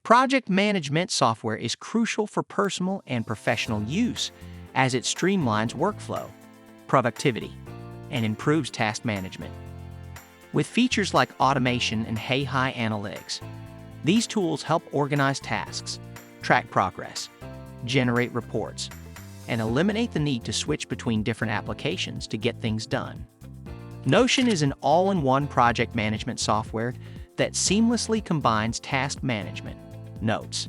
Project management software is crucial for personal and professional use as it streamlines workflow, productivity, and improves task management. With features like automation and high analytics, these tools help organize tasks, track progress, generate reports, and eliminate the need to switch between different applications to get things done. Notion is an all-in-one project management software that seamlessly combines task management, notes,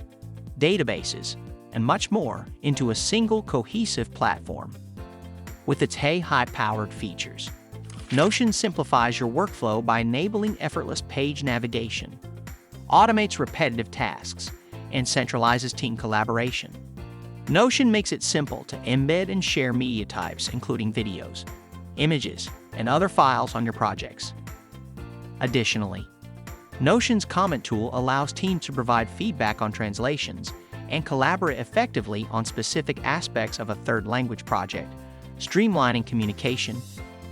databases, and much more into a single cohesive platform. With its high-powered features, Notion simplifies your workflow by enabling effortless page navigation, automates repetitive tasks, and centralizes team collaboration. Notion makes it simple to embed and share media types, including videos, images, and other files on your projects. Additionally, Notion's comment tool allows teams to provide feedback on translations and collaborate effectively on specific aspects of a third language project, streamlining communication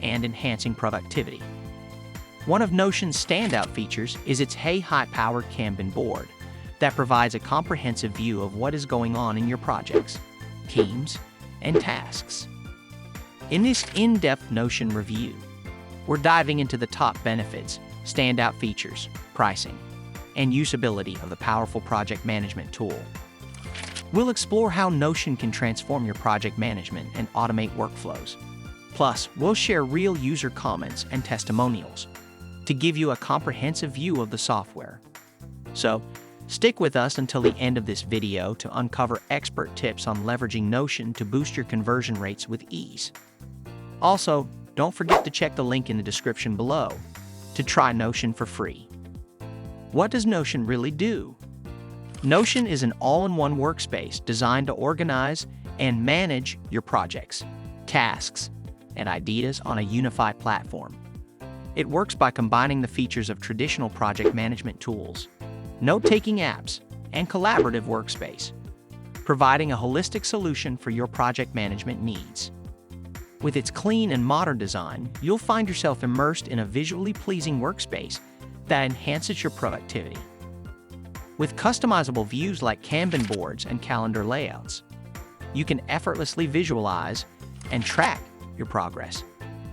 and enhancing productivity. One of Notion's standout features is its high-powered Kanban board that provides a comprehensive view of what is going on in your projects, teams, and tasks. In this in-depth Notion review, we're diving into the top benefits, standout features, pricing, and usability of the powerful project management tool. We'll explore how Notion can transform your project management and automate workflows. Plus, we'll share real user comments and testimonials to give you a comprehensive view of the software. So, stick with us until the end of this video to uncover expert tips on leveraging Notion to boost your conversion rates with ease. Also, don't forget to check the link in the description below to try Notion for free. What does Notion really do? Notion is an all-in-one workspace designed to organize and manage your projects, tasks, and ideas on a unified platform. It works by combining the features of traditional project management tools, note-taking apps, and collaborative workspace, providing a holistic solution for your project management needs. With its clean and modern design, you'll find yourself immersed in a visually pleasing workspace that enhances your productivity. With customizable views like Kanban boards and calendar layouts, you can effortlessly visualize and track your progress,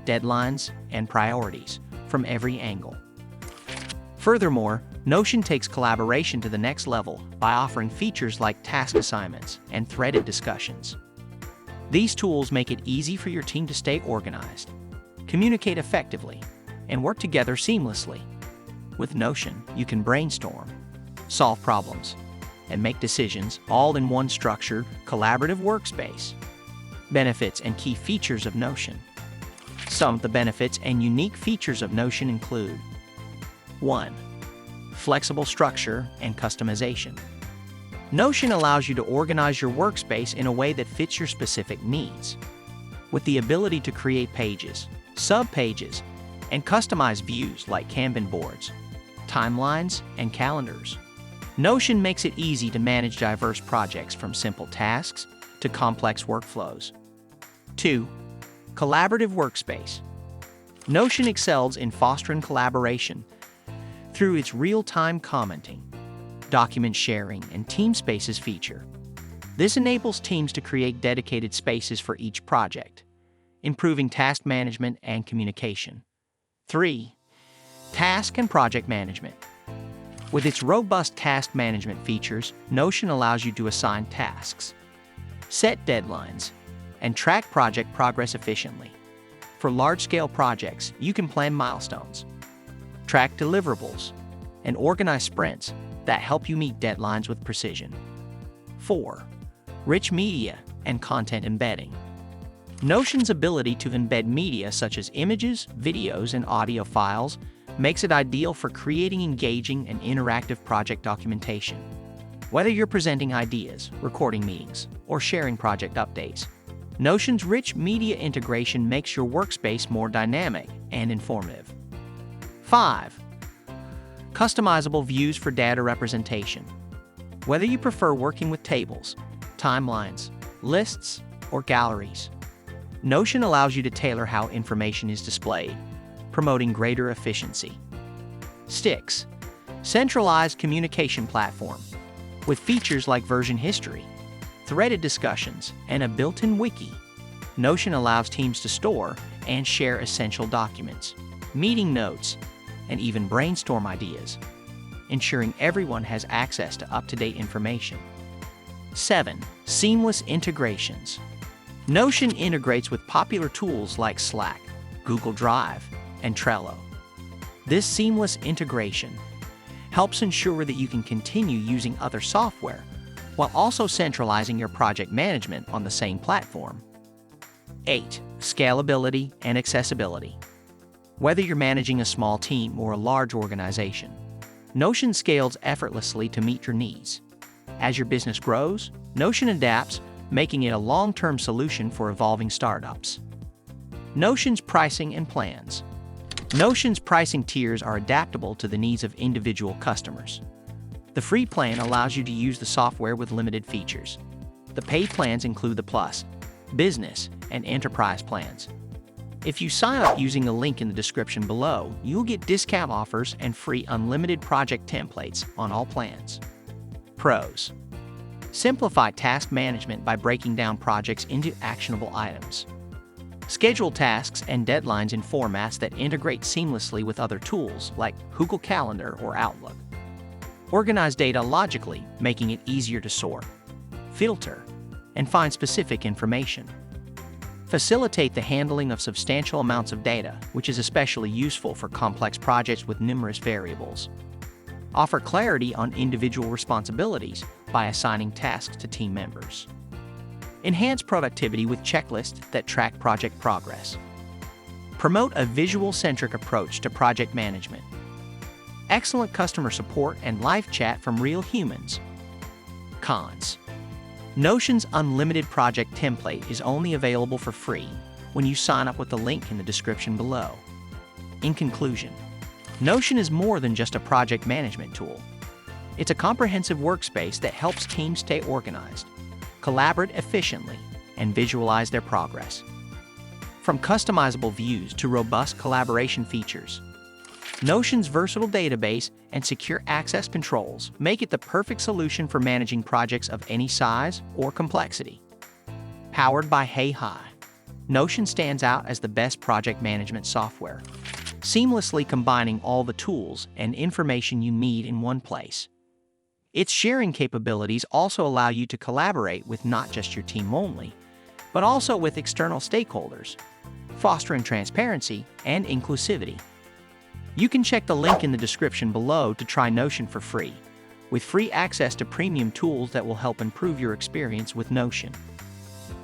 deadlines, and priorities from every angle. Furthermore, Notion takes collaboration to the next level by offering features like task assignments and threaded discussions. These tools make it easy for your team to stay organized, communicate effectively, and work together seamlessly. With Notion, you can brainstorm, solve problems, and make decisions all in one structured, collaborative workspace. Benefits and key features of Notion. Some of the benefits and unique features of Notion include 1. Flexible structure and customization. Notion allows you to organize your workspace in a way that fits your specific needs. With the ability to create pages, sub-pages, and customize views like Kanban boards, timelines, and calendars. Notion makes it easy to manage diverse projects from simple tasks to complex workflows. 2. Collaborative workspace. Notion excels in fostering collaboration through its real-time commenting, document sharing, and team spaces feature. This enables teams to create dedicated spaces for each project, improving task management and communication. 3. Task and project management. With its robust task management features, Notion allows you to assign tasks, set deadlines, and track project progress efficiently. For large-scale projects, you can plan milestones, track deliverables, and organize sprints that help you meet deadlines with precision. 4. Rich media and content embedding. Notion's ability to embed media such as images, videos, and audio files makes it ideal for creating engaging and interactive project documentation. Whether you're presenting ideas, recording meetings, or sharing project updates, Notion's rich media integration makes your workspace more dynamic and informative. 5. Customizable views for data representation. Whether you prefer working with tables, timelines, lists, or galleries, Notion allows you to tailor how information is displayed, promoting greater efficiency. 6. Centralized communication platform. With features like version history, threaded discussions, and a built-in wiki, Notion allows teams to store and share essential documents, meeting notes, and even brainstorm ideas, ensuring everyone has access to up-to-date information. 7. Seamless integrations. Notion integrates with popular tools like Slack, Google Drive, and Trello. This seamless integration helps ensure that you can continue using other software while also centralizing your project management on the same platform. 8. Scalability and accessibility. Whether you're managing a small team or a large organization, Notion scales effortlessly to meet your needs. As your business grows, Notion adapts, making it a long-term solution for evolving startups. Notion's pricing and plans. Notion's pricing tiers are adaptable to the needs of individual customers. The free plan allows you to use the software with limited features. The paid plans include the Plus, Business, and Enterprise plans. If you sign up using the link in the description below, you'll get discount offers and free unlimited project templates on all plans. Pros. Simplify task management by breaking down projects into actionable items. Schedule tasks and deadlines in formats that integrate seamlessly with other tools like Google Calendar or Outlook. Organize data logically, making it easier to sort, filter, and find specific information. Facilitate the handling of substantial amounts of data, which is especially useful for complex projects with numerous variables. Offer clarity on individual responsibilities by assigning tasks to team members. Enhance productivity with checklists that track project progress. Promote a visual-centric approach to project management. Excellent customer support and live chat from real humans. Cons. Notion's unlimited project template is only available for free when you sign up with the link in the description below. In conclusion, Notion is more than just a project management tool. It's a comprehensive workspace that helps teams stay organized, collaborate efficiently, and visualize their progress. From customizable views to robust collaboration features, Notion's versatile database and secure access controls make it the perfect solution for managing projects of any size or complexity. Powered by HeyHi, Notion stands out as the best project management software, seamlessly combining all the tools and information you need in one place. Its sharing capabilities also allow you to collaborate with not just your team only, but also with external stakeholders, fostering transparency and inclusivity. You can check the link in the description below to try Notion for free, with free access to premium tools that will help improve your experience with Notion.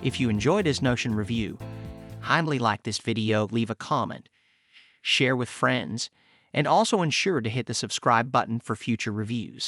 If you enjoyed this Notion review, kindly like this video, leave a comment, share with friends, and also ensure to hit the subscribe button for future reviews.